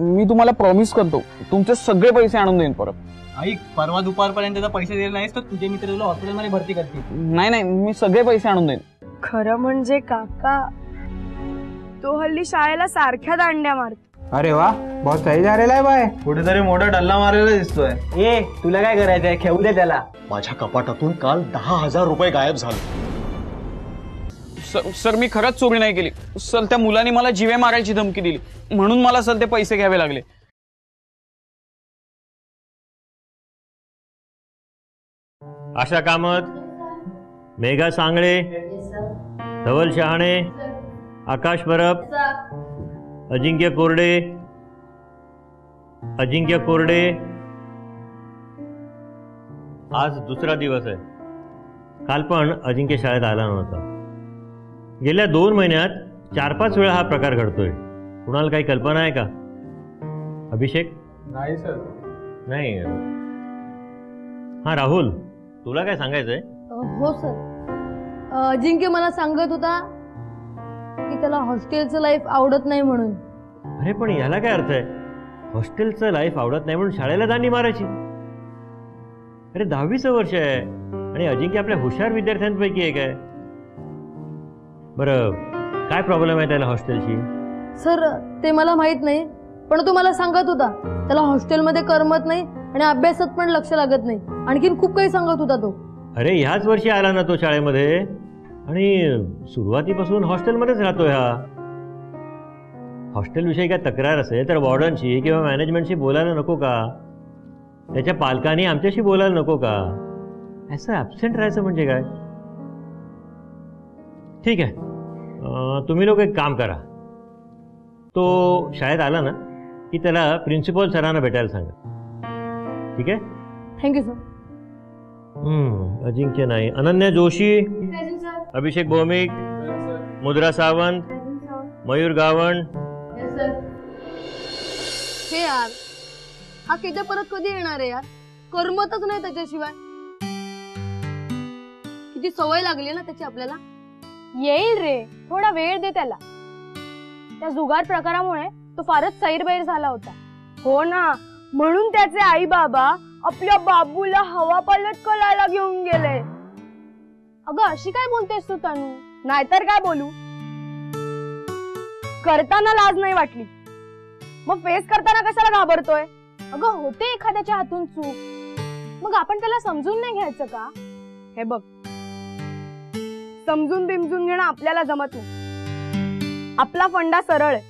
मी तुम्हाला प्रॉमिस करतो तुमचे सगळे पैसे आणून देईन परत. ऐक, परवा दुपारपर्यंत पैसे दिले नाहीस तर तुझे मित्र तुला हॉस्पिटलमध्ये भरती करतील. नाही, मी सगळे पैसे आणून देईन. खरं म्हणजे काका तो हल्ली शाळेला सारख्या दांड्या मारतो. अरे वा, बहुत सही झालेला आहे बाय. कुठेतरी मोठा डल्ला मारलेला दिसतोय. ए तुला काय करायचंय, खेळू दे त्याला. माझ्या कपाटातून काल 10,000 रुपये गायब झाले. सर मी खरंच चोरी नाही केली सर. त्या मुलांनी मला जीवे मारायची धमकी दिली म्हणून मला सर ते पैसे घ्यावे लागले. आशा कामत, मेघा सांगळे, धवल शहाणे, आकाश परब, अजिंक्य कोरडे. आज दुसरा दिवस आहे. काल पण अजिंक्य शाळेत आला नव्हता. गेल्या 2 महिन्यात 4-5 वेळा हा प्रकार घडतोय. कुणाला काही कल्पना आहे का? अभिषेक? नाही सर. नाही. हा राहुल, तुला काय सांगायचंय? हो सर, अजिंक्य मला सांगत होता की त्याला हॉस्टेलचं लाईफ आवडत नाही म्हणून. अरे पण याला काय अर्थ आहे? हॉस्टेलचं लाईफ आवडत नाही म्हणून शाळेला दांडी मारायची? अरे 10वीचं वर्ष आहे आणि अजिंक्य आपल्या हुशार विद्यार्थ्यांपैकी एक आहे. बरं, काय प्रॉब्लेम आहे त्याला हॉस्टेलची? सर ते मला माहित नाही, पण तो मला सांगत होता त्याला हॉस्टेलमध्ये करमत नाही आणि अभ्यासात पण लक्ष लागत नाही. आणखीन खूप काही सांगत होता तो. अरे ह्याच वर्षी आला ना तो शाळेमध्ये आणि सुरुवातीपासून हॉस्टेलमध्येच राहतोय हा. हॉस्टेलविषयी काय तक्रार असेल तर वॉर्डनशी किंवा मॅनेजमेंटशी बोलायला नको का? त्याच्या पालकांनी आमच्याशी बोलायला नको का? असं ॲब्सेंट राहायचं म्हणजे काय? ठीक आहे, तुम्ही लोक एक काम करा. तो शाळेत आला ना की त्याला प्रिन्सिपल सरांना भेटायला सांगा. ठीक आहे? Thank you sir. अजिंक्य नाही, अनन्या जोशी, अभिषेक भौमिक, मुद्रा सावंत, मयूर गावण. हे यार, हा केटा परत कधी येणार आहे यार? करमतच नाही त्याच्याशिवाय. किती सवय लागली ना त्याची आपल्याला. येईल रे, थोडा वेळ दे त्याला. त्या जुगार प्रकारामुळे तो फारच सैरबैर झाला होता. हो ना, म्हणून त्याचे आई बाबा आपल्या बाबूला हवा पालट करायला घेऊन गेले. अगं अशी काय बोलतेस तू तनू? नाहीतर काय बोलू? करताना लाज नाही वाटली, मग फेस करताना कशाला घाबरतोय? अगं होते एखाद्याच्या हातून चूक, मग आपण त्याला समजून नाही घ्यायचं का? हे बघ, समजून बिमजून घेणं आपल्याला जमत नाही. आपला फंडा सरळ आहे.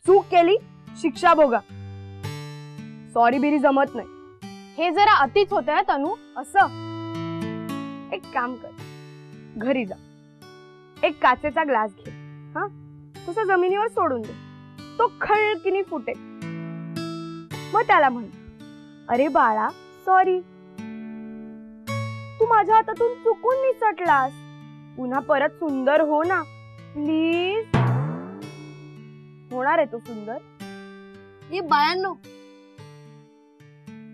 चूक केली, शिक्षा भोगा. सॉरी बिरी जमत नाही. हे जरा अतिच होतंय तनू. असं एक काम कर, घरी जा, एक काचेचा ग्लास घे, हा तुझा जमिनीवर सोडून दे. तो खळकिनी फुटेल. मग त्याला म्हण, अरे बाळा सॉरी, तू माझ्या हातातून चुकून निसटलास. पुन्हा परत सुंदर हो ना प्लीज. होणार आहे तो सुंदर. हे बायांनो,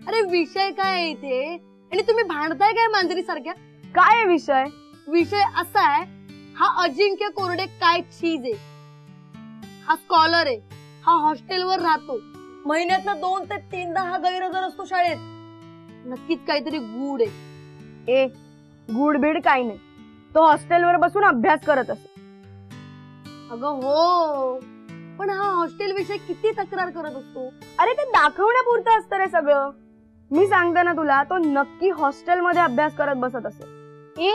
अरे विषय काय आहे इथे आणि तुम्ही भांडताय काय मांजरी सारख्या? काय आहे विषय? विषय असा आहे, हा अजिंक्य कोरडे काय चीज आहे. हा स्कॉलर आहे. हा हॉस्टेलवर राहतो. महिन्यातनं 2 ते 3दा हा गैरहजर असतो शाळेत. नक्कीच काहीतरी गूढ आहे. ए गुड बीड काही नाही. तो हॉस्टेलवर बसून अभ्यास करत असे. अगं हो, पण हा हॉस्टेल विषय किती तक्रार करत असतो. अरे ते दाखवण्यापुरतं असतं रे सगळं. मी सांगते ना तुला, तो नक्की हॉस्टेलमध्ये अभ्यास करत बसत असे.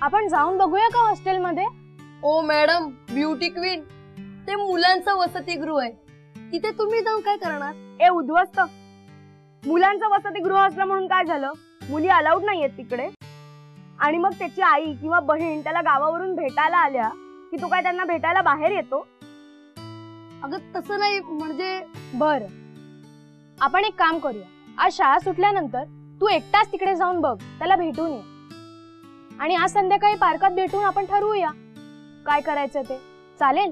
आपण जाऊन बघूया का हॉस्टेलमध्ये? ओ मॅडम, ब्युटी क्वीन, ते मुलांचं वसतिगृह आहे. तिथे तुम्ही जाऊन काय करणार? ए उद्ध्वस्त, मुलांचं वसतिगृह असलं म्हणून काय झालं? मुली अलाउड नाहीयेत तिकडे. आणि मग त्याची आई किंवा बहीण त्याला गावावरून भेटायला आल्या की तू काय त्यांना भेटायला बाहेर येतो? अगं तसं नाही, म्हणजे बर, आपण एक काम करूया. आज शाळा सुटल्यानंतर तू एकटाच तिकडे जाऊन बघ, त्याला भेटून ये. आणि आज संध्याकाळी पार्कात भेटून आपण ठरवूया काय करायचं ते. चालेल?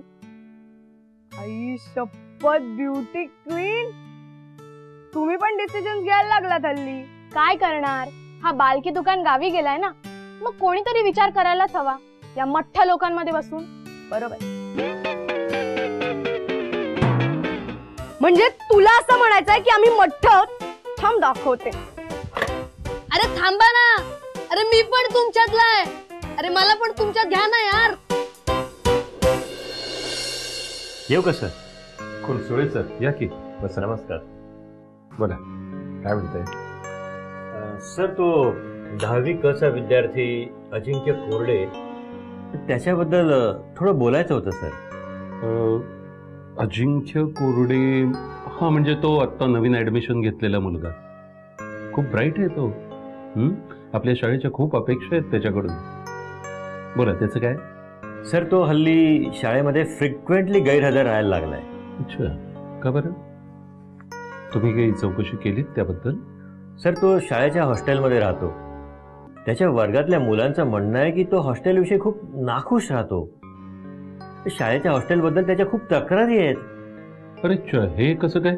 आई शपथ ब्युटी क्वीन, तुम्ही पण डिसिजन घ्यायला लागलात हल्ली. काय करणार, हा बालकी दुकान गावी गेलाय ना, मग कोणीतरी विचार करायलाच हवा या मठ्ठ लोकांमध्ये बसून. बरोबर. म्हणजे तुला असं म्हणायचंय की आम्ही मठ्ठ आहोत? थांब दाखवते. अरे थांबा ना, अरे मी पण तुमच्यातला आहे. अरे मला पण तुमच्यात घ्या ना यार. येऊ का सर? कोण सुळे सर? या की बस. नमस्कार. बोला, काय म्हणताय? सर, तो 10वी क चा विद्यार्थी अजिंक्य कोरडे, त्याच्याबद्दल थोडं बोलायचं होतं सर. अजिंक्य कोरडे? हा, म्हणजे तो आत्ता नवीन ऍडमिशन घेतलेला मुलगा. खूप ब्राईट आहे तो. आपल्या शाळेच्या खूप अपेक्षा आहेत त्याच्याकडून. बोला, त्याचं काय? सर, तो हल्ली शाळेमध्ये फ्रिक्वेंटली गैरहजर राहायला लागलाय. अच्छा, का बरं? तुम्ही काही चौकशी केलीत त्याबद्दल? सर, तो शाळेच्या हॉस्टेलमध्ये राहतो. त्याच्या वर्गातल्या मुलांचं म्हणणं आहे की तो हॉस्टेलविषयी खूप नाखुश राहतो. शाळेच्या हॉस्टेलबद्दल त्याच्या खूप तक्रारी आहेत. अरे हे कसं काय?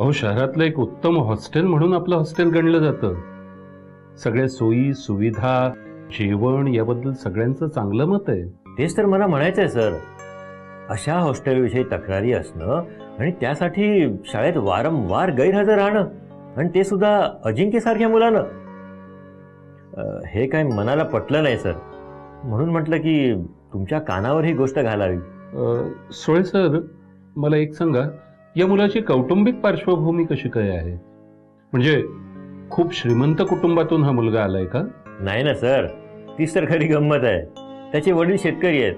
अहो, शहरातलं एक उत्तम हॉस्टेल म्हणून आपलं हॉस्टेल गणलं जातं. सगळ्या सोयी सुविधा, जेवण याबद्दल सगळ्यांचं चांगलं मत आहे. तेच तर मला म्हणायचंय सर. अशा हॉस्टेलविषयी तक्रारी असणं आणि त्यासाठी शाळेत वारंवार गैरहजर राहणं, आणि ते सुद्धा अजिंक्यसारख्या मुलानं, हे काय मनाला पटलं नाही सर. म्हणून म्हटलं की तुमच्या कानावर ही गोष्ट घालावी. सुळे सर, मला एक सांगा, या मुलाची कौटुंबिक पार्श्वभूमी कशी काय आहे? म्हणजे खूप श्रीमंत कुटुंबातून हा मुलगा आलाय का? नाही ना सर, तीच तर खरी गंमत आहे. त्याचे वडील शेतकरी आहेत.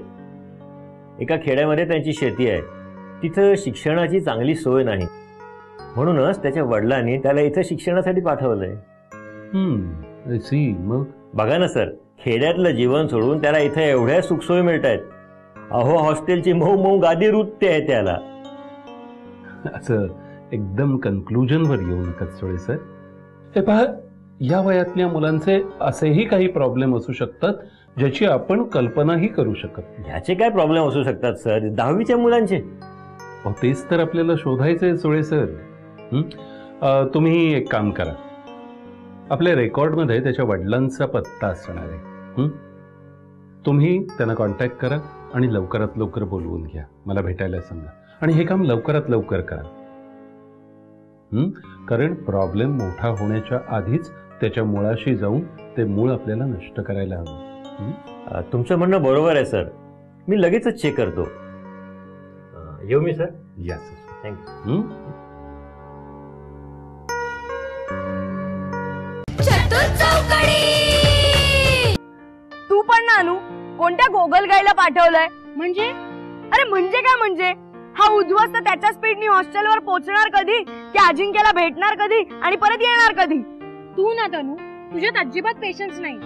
एका खेड्यामध्ये त्यांची शेती आहे. तिथं शिक्षणाची चांगली सोय नाही, म्हणूनच त्याच्या वडिलांनी त्याला इथं शिक्षणासाठी पाठवलंय. मग बघा ना सर, खेड्यातलं जीवन सोडून त्याला इथं एवढ्या सुखसोयी मिळत आहेत. अहो, हॉस्टेलची मऊ मऊ गादी रुतते आहे त्याला. असं एकदम कन्क्लुजनवर येऊ नका सुळे सर. हे पहा, या वयातल्या मुलांचे असेही काही प्रॉब्लेम असू शकतात ज्याची आपण कल्पनाही करू शकत. ह्याचे काय प्रॉब्लेम असू शकतात सर 10वीच्या मुलांचे? तेच तर आपल्याला शोधायचंय सुळे सर. तुम्ही एक काम करा, आपल्या रेकॉर्डमध्ये त्याच्या वडिलांचा पत्ता असणार आहे. तुम्ही त्यांना कॉन्टॅक्ट करा आणि लवकरात लवकर बोलवून घ्या. मला भेटायला सांगा. आणि हे काम लवकरात लवकर करा. कारण प्रॉब्लेम मोठा होण्याच्या आधीच त्याच्या मुळाशी जाऊन ते मूळ आपल्याला नष्ट करायला हवं. तुमचं म्हणणं बरोबर आहे सर. मी लगेचच चेक करतो. येऊ मी सर? या सर. थँक्यू. तू पण नानू कोणत्या गोगल गाईला पाठवलंय? म्हणजे? अरे म्हणजे काय म्हणजे? हा उद्ध्वस्त त्याच्या स्पीडनी हॉस्टेलवर पोहोचणार कधी, की अजिंक्यला भेटणार कधी आणि परत येणार कधी? तू ना तनू, तुझ्यात अजिबात पेशन्स नाही.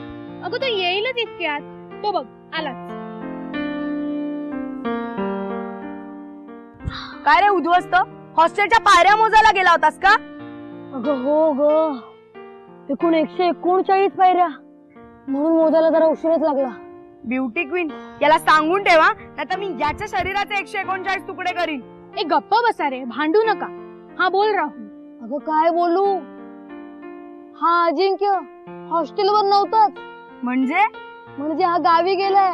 अगं तो येईलच इतक्यात. तो बघ आलाच. काय रे उद्ध्वस्त, हॉस्टेलच्या पायऱ्या मोजायला गेला होतास का? अगं हो ग, एकूण 139 पायऱ्या, म्हणून मोजायला जरा उशीरच लागला. ब्युटी क्वीन, याला सांगून ठेवा, नाहीतर मी याच्या शरीराचे 139 तुकडे करीन. ए गप्प बसा रे, भांडू नका. हा बोल राहुल. अगं काय बोलू, हा अजिंक्य हॉस्टेलवर नव्हताच. म्हणजे हा गावी गेलाय.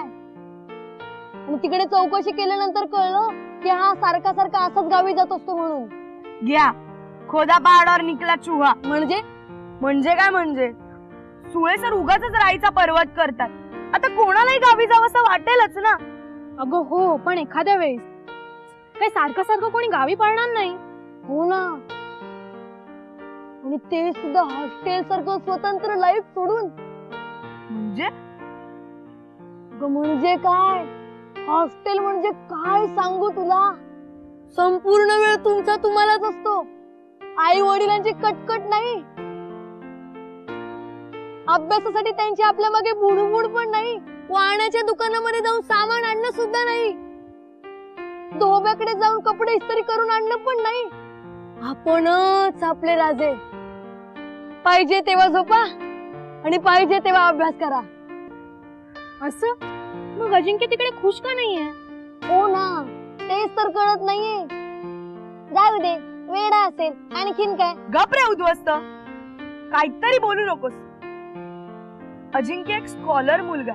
आणि तिकडे चौकशी केल्यानंतर कळलं की हा सारखा सारखा असाच गावी जात असतो. म्हणून घ्या, खोदा पहाडावर निकला चुहा. म्हणजे म्हणजे काय म्हणजे? सुळे सर उगाच राईचा पर्वत करतात. आता कोणालाही गावी जावं असं वाटेलच ना. अगं हो, पण एखाद्या वेळेस काय सारखं सारखं कोणी गावी पळणार नाही. हो ना. आणि ते सुद्धा हॉस्टेल सारखं स्वतंत्र लाईफ सोडून. म्हणजे म्हणजे काय, हॉस्टेल म्हणजे काय सांगू तुला. संपूर्ण वेळ तुमचा तुम्हालाच असतो. आई वडिलांची कटकट नाही. अभ्यासासाठी त्यांची आपल्या मागे बुडबुड पण नाही. वाहनाच्या दुकानामध्ये जाऊन सामान आणणं सुद्धा नाही. धोब्याकडे जाऊन कपडे इस्त्री करून आणणं पण नाही. आपणच आपले राजे. पाहिजे तेव्हा झोपा आणि पाहिजे तेव्हा अभ्यास करा. असं मग अजिंक्य तिकडे खुश का नाहीये? हो ना, तेच तर कळत नाहीये. जाऊ दे, वेडा असेल आणखीन काय. गप रे उद्ध्वस्त, काहीतरी बोलू नकोस. अजिंक्य एक स्कॉलर मुलगा.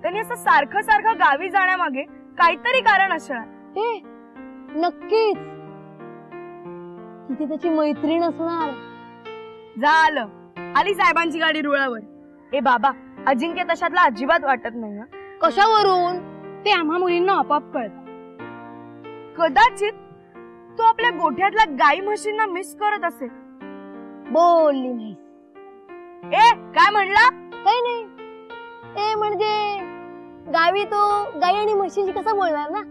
त्यांनी असं सारखं सारखं गावी जाण्यामागे काहीतरी कारण असणार. हे नक्कीच तिथे त्याची मैत्रीण असणार. झालं, आली साहेबांची गाडी रुळावर. ए बाबा, अजिंक्य तशातला अजिबात वाटत नाही. कशावरून? ते आम्हा मुलींना आपोआप कळत. कदाचित तो आपल्या गोठ्यातल्या गाई म्हशींना मिस करत असेल. बोलली नाही. ए काय म्हणला? काही नाही. ते म्हणजे गावी तो गाई आणि म्हशीशी कसा बोलणार ना.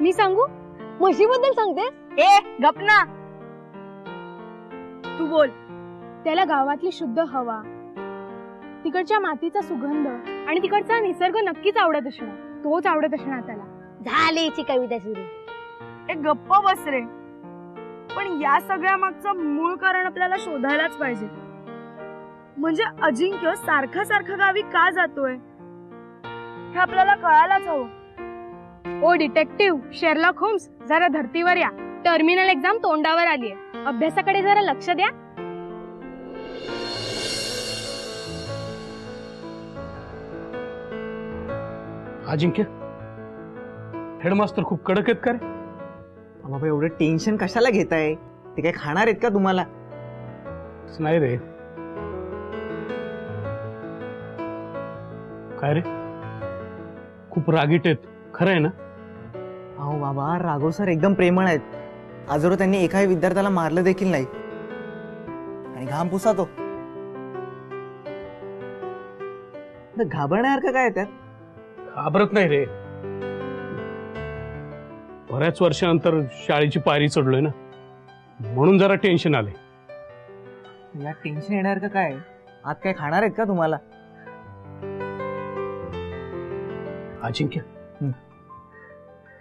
मी सांगू? म्हशीबद्दल सांगते. ए गप ना, तू बोल. त्याला गावातली शुद्ध हवा, तिकडच्या मातीचा सुगंध आणि तिकडचा निसर्ग नक्कीच आवडत असणार. तोच आवडत असणार त्याला. झालीची कविता सुरू. ए गप्प बस रे. पण या सगळ्या मागचं मूळ कारण आपल्याला शोधायलाच पाहिजे. म्हणजे अजिंक्य सारखा सारखा गावी का जातोय हे आपल्याला कळायलाच हवं. ओ डिटेक्टिव्ह शेरलॉक होम्स, जरा धर्तीवर या. टर्मिनल एक्झाम तोंडावर आलीये. अभ्यासाकडे जरा लक्ष द्या. अजिंक्य, हेडमास्टर खूप कडक आहेत का रे? बाबा एवढं टेन्शन कशाला घेताय? ते काय खाणार आहेत का तुम्हाला? नाही रे. काय रे, खूप रागीट आहेत, खरं आहे ना? अहो बाबा, राघव सर एकदम प्रेमळ आहेत. आजवर त्यांनी एकाही विद्यार्थ्याला मारलं देखील नाही. आणि घाम पुसा तो. घाबरण्यासारखं काय त्यात? घाबरत नाही रे. बऱ्याच वर्षानंतर शाळेची पायरी चढलोय ना, म्हणून जरा टेन्शन आले. या टेन्शन येणार का काय? आत काय खाणार आहेत का तुम्हाला? अजिंक्य,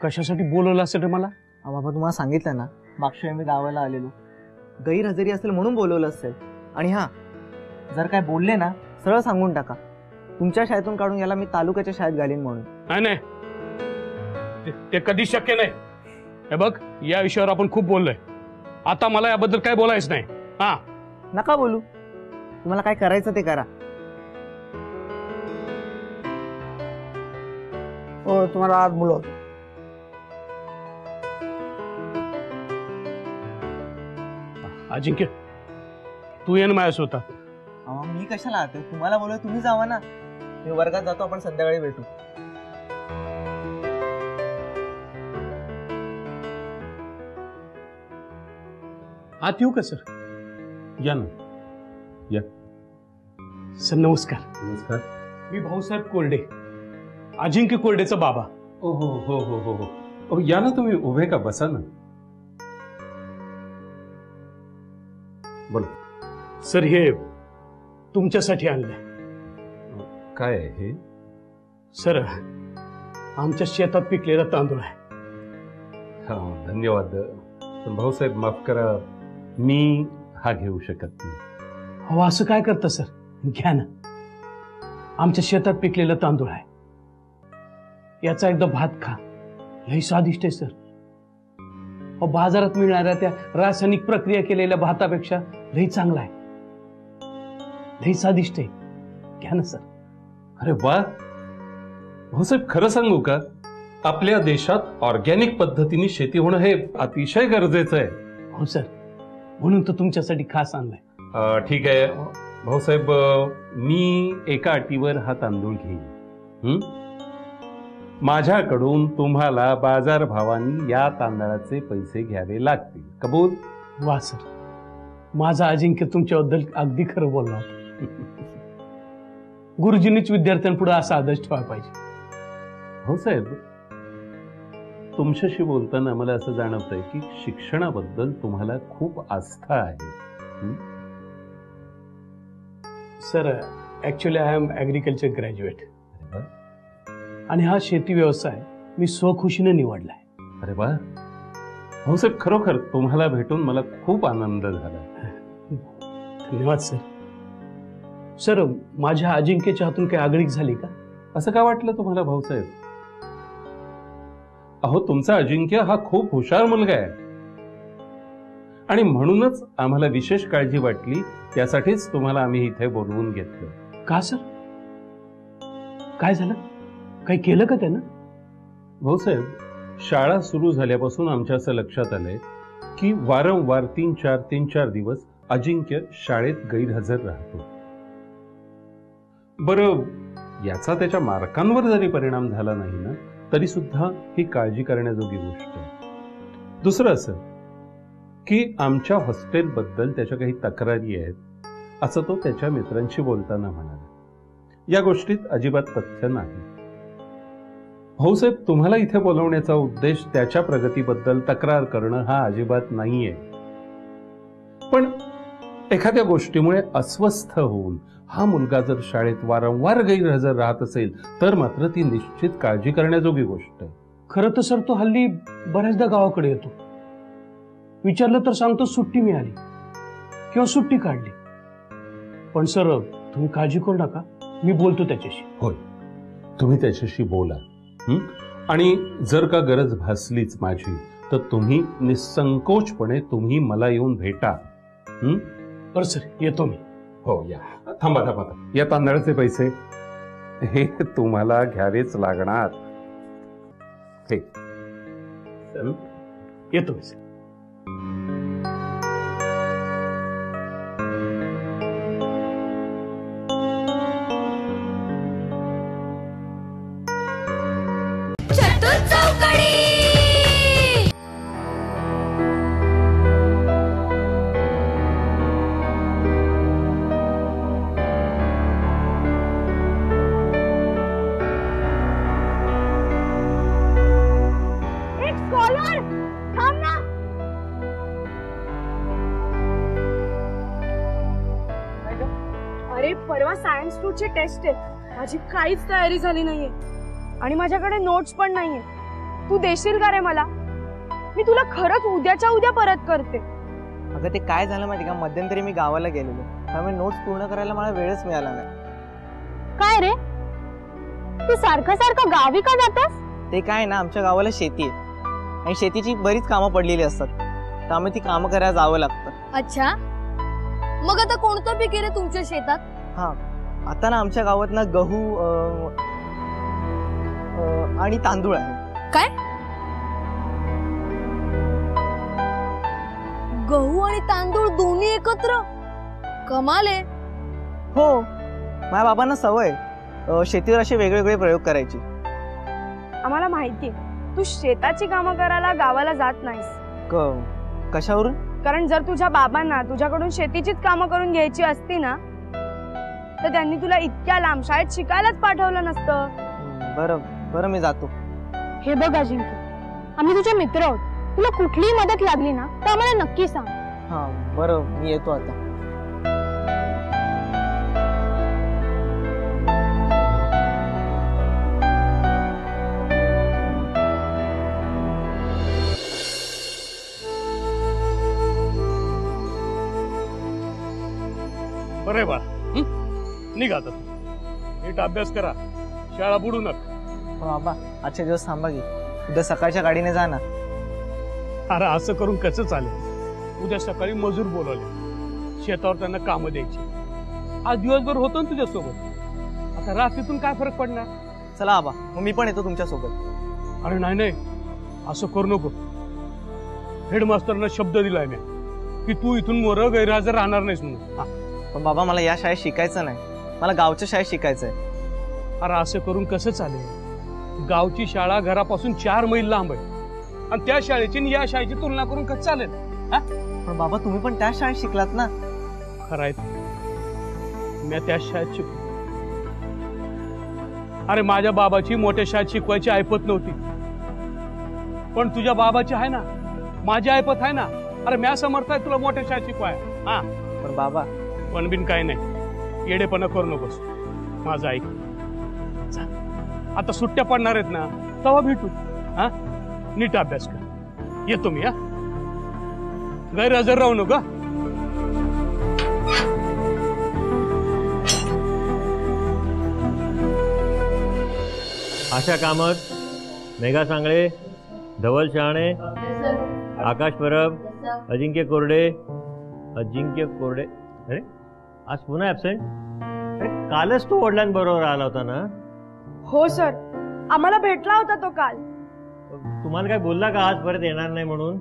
कशासाठी बोलवलं असेल रे मला? बाबा तुम्हाला सांगितलं ना, मागच्या वेळी मी गावाला आलेलो. गैरहजेरी असेल म्हणून बोलवलं असेल. आणि हा, जर काय बोलले ना सरळ सांगून टाका. तुमच्या शाळेतून काढून याला मी तालुक्याच्या शाळेत घालीन म्हणून. नाही, ते कधी शक्य नाही. हे बघ, या विषयावर आपण खूप बोललोय. आता मला याबद्दल काय बोलायचं नाही. हा, नका बोलू. तुम्हाला काय करायचं ते करा. हो, तुम्हाला आज बोलवतो. अजिंक्य, तू ये ना माझ्यासोबत. मी कशाला आते? तुम्हाला बोलू, तुम्ही जावा ना. मी वर्गात जातो, आपण संध्याकाळी भेटू. आत येऊ का सर? या ना, या. सर नमस्कार. नमस्कार. मी भाऊसाहेब कोरडे, अजिंक्य कोरडेचा बाबा. ओ हो हो हो हो हो. या ना तुम्ही. उभे का? बसा ना. बोल सर. हे तुमच्यासाठी आणलंय. काय आहे हे? सर, आमच्या शेतात पिकलेला तांदूळ आहे. धन्यवाद. पण भाऊसाहेब माफ करा, मी हा घेऊ शकत नाही. हो, असं काय करता सर? घ्या ना. आमच्या शेतात पिकलेला तांदूळ आहे. याचा एकदा भात खा, लई स्वादिष्ट आहे सर. बाजारात मिळणाऱ्या त्या रासायनिक प्रक्रिया केलेल्या भातापेक्षा लई चांगला आहे, लई स्वादिष्ट आहे. घ्या ना सर. अरे वा भाऊसाहेब, खरं सांगू का, आपल्या देशात ऑर्गॅनिक पद्धतीने शेती होणं हे अतिशय गरजेचं आहे. हो सर, म्हणून तर तुमच्यासाठी खास आणलंय. ठीक आहे, भाऊसाहेब, मी एका अटीवर हा तांदूळ घेईन. हं? माझ्याकडून तुम्हाला बाजारभावानी या तांदळाचे पैसे घ्यावे लागतील. कबूल? वा सर, माझा अजिंक्य तुमच्याबद्दल अगदी खरं बोलला होता. गुरुजींनीच विद्यार्थ्यांपुढे असा आदर्श ठेवायला पाहिजे. भाऊसाहेब, तुमच्याशी बोलताना मला असं जाणवतंय की शिक्षणाबद्दल तुम्हाला खूप आस्था आहे. हं? Sir, actually I am agriculture graduate अरे वा, आणि हा शेती व्यवसाय मी स्वखुशीने निवडलाय. अरे वा. भाऊसाहेब, खरोखर तुम्हाला भेटून मला खूप आनंद झाला. धन्यवाद सर. सर, माझ्या अजिंक्यच्या हातून काही आगळीक झाली का? असं का वाटलं तुम्हाला भाऊसाहेब? अहो, तुमचा अजिंक्य हा खूप हुशार मुलगा आहे आणि म्हणूनच आम्हाला विशेष काळजी वाटली. त्यासाठीच तुम्हाला आम्ही इथे बोलवून घेतलं. का सर, काय झालं? काही केलं का त्यानं? भाऊसाहेब, शाळा सुरू झाल्यापासून आमच्या असं लक्षात आलंय की वारंवार 3-4 दिवस अजिंक्य शाळेत गैरहजर राहतो. बरं, याचा त्याच्या मार्कांवर जरी परिणाम झाला नाही ना, तरी सुद्धा ही काळजी करण्याजोगी गोष्ट आहे. दुसरं असं की आमच्या हॉस्टेलबद्दल त्याच्या काही तक्रारी आहेत असं तो त्याच्या मित्रांशी बोलताना म्हणाला. या गोष्टीत अजिबात तथ्य नाही. भाऊसाहेब, तुम्हाला इथे बोलवण्याचा उद्देश त्याच्या प्रगतीबद्दल तक्रार करणं हा अजिबात नाहीये. पण एखाद्या गोष्टीमुळे अस्वस्थ होऊन हा मुलगा जर शाळेत वारंवार गैरहजर राहत असेल तर मात्र ती निश्चित काळजी करण्याजोगी गोष्ट आहे. खरं तर सर, तो हल्ली बऱ्याचदा गावाकडे येतो. विचारलं तर सांगतो सुट्टी मिळाली किंवा सुट्टी काढली. पण सर, तुम्ही काळजी करू नका, मी बोलतो त्याच्याशी. होय, तुम्ही त्याच्याशी बोला. आणि जर का गरज भासलीच माझी तर तुम्ही निसंकोचपणे तुम्ही मला येऊन भेटा. बरं सर, येतो मी. हो, या. थांबा. या तांदळाचे पैसे हे तुम्हाला घ्यावेच लागणार. हे येतो मी सर. अरे, परवा सायन्स 2 ची टेस्ट आहे. माझी काहीच तयारी झाली नाहीये आणि माझ्याकडे नोट्स पण नाहीये. तू देशील का रे मला? मी तुला खरंच उद्याच्या उद्या परत करते. अगं, ते काय झालं माहिती का, मध्यंतरी मी गावाला गेलेलो, त्यामुळे नोट्स पूर्ण करायला मला वेळच मिळाला नाही. काय रे, तू सारखं सारखं गावी का जातोस? ते काय ना, आमच्या गावाला शेती आहे आणि शेतीची बरीच कामं पडलेली असतात, त्यामुळे ती कामं करायला जावं लागतं. अच्छा, मग आता कोणतं पीक आहे रे तुमच्या शेतात? हा, आता ना आमच्या गावात ना गहू आणि तांदूळ आहे. काय? गहू आणि तांदूळ दोन्ही एकत्र? कमाल आहे. हो, माझ्या बाबांना सवय शेतीवर असे वेगवेगळे प्रयोग करायची. आम्हाला माहितीये तू शेताची कामं करायला गावाला जात नाहीस. कशावरून? कारण जर तुझ्या बाबांना तुझ्याकडून शेतीचीच कामं करून घ्यायची असती ना, तर त्यांनी तुला इतक्या लांब शाळेत शिकायलाच पाठवलं नसतं. बरं, मी जातो. हे बघ अजिंक्य, आम्ही तुझे मित्र आहोत. तुला कुठलीही मदत लागली ना तर आम्हाला नक्की सांग. हा, बरं, मी येतो आता. बरे बाळा, निघा आता. नीट अभ्यास करा, शाळा बुडू नका. हो बाबा, आजच्या दिवस थांबा की, उद्या सकाळच्या गाडीने जा ना. अरे, असं करून कसं चालेल? उद्या सकाळी मजूर बोलवले, शेतावर त्यांना कामं द्यायची. आज दिवसभर होतो ना तुझ्यासोबत, आता रात्रीतून काय फरक पडणार? चला बाबा, मग मी पण येतो तुमच्या सोबत. अरे नाही, असं करू नको. हेडमास्टरना शब्द दिलाय मी की तू इथून मोर गैरहजर राहणार नाहीस म्हणून. पण बाबा मला या शाळेत शिकायचं नाही, मला गावच्या शाळेत शिकायचं आहे. अरे असं करून कसं चालेल? गावची शाळा घरापासून 4 मैल लांब आहे आणि त्या शाळेची आणि या शाळेची तुलना करून कसं चालेल? हा? पण बाबा तुम्ही पण त्याच शाळेत शिकलात ना. खरं आहे, मी त्याच शाळेत शिकलो. अरे माझ्या बाबाची मोठ्या शाळेत शिकवायची ऐपत नव्हती, पण तुझ्या बाबाची आहे ना, माझी ऐपत आहे ना. अरे मी समर्थ आहे तुला मोठ्या शाळेत शिकवाय. हा पण बाबा पण बिन काय नाही, येडेपणा करू नकोस. माझं ऐक, जा. आता सुट्ट्या पडणार आहेत ना, तेव्हा भेटू. हा, नीट अभ्यास कर. येतो मी. हा, गैरहजर राहू नका. आशा कामत, मेघा सांगळे, धवल शहाणे, आकाश परब, अजिंक्य कोरडे. अरे आज पुन्हा ऍबसेंट? अरे कालच तू वडिलांबरोबर आला होता ना? हो सर, आम्हाला भेटला होता तो काल. तुम्हाला काय बोलला का आज परत येणार नाही म्हणून?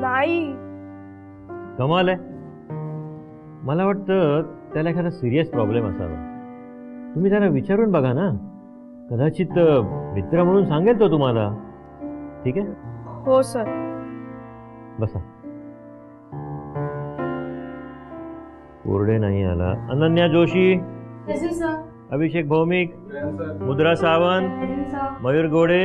नाही. कमाल आहे. मला वाटतं त्याला एखादा सिरियस प्रॉब्लेम असावा. तुम्ही जरा विचारून बघा ना, कदाचित मित्र म्हणून सांगेल तो तुम्हाला. ठीक आहे? हो सर. बसा. कोरडे नाही आला. अनन्या जोशी, अभिषेक भौमिक, मुद्रा सावंत, मयूर गोडे,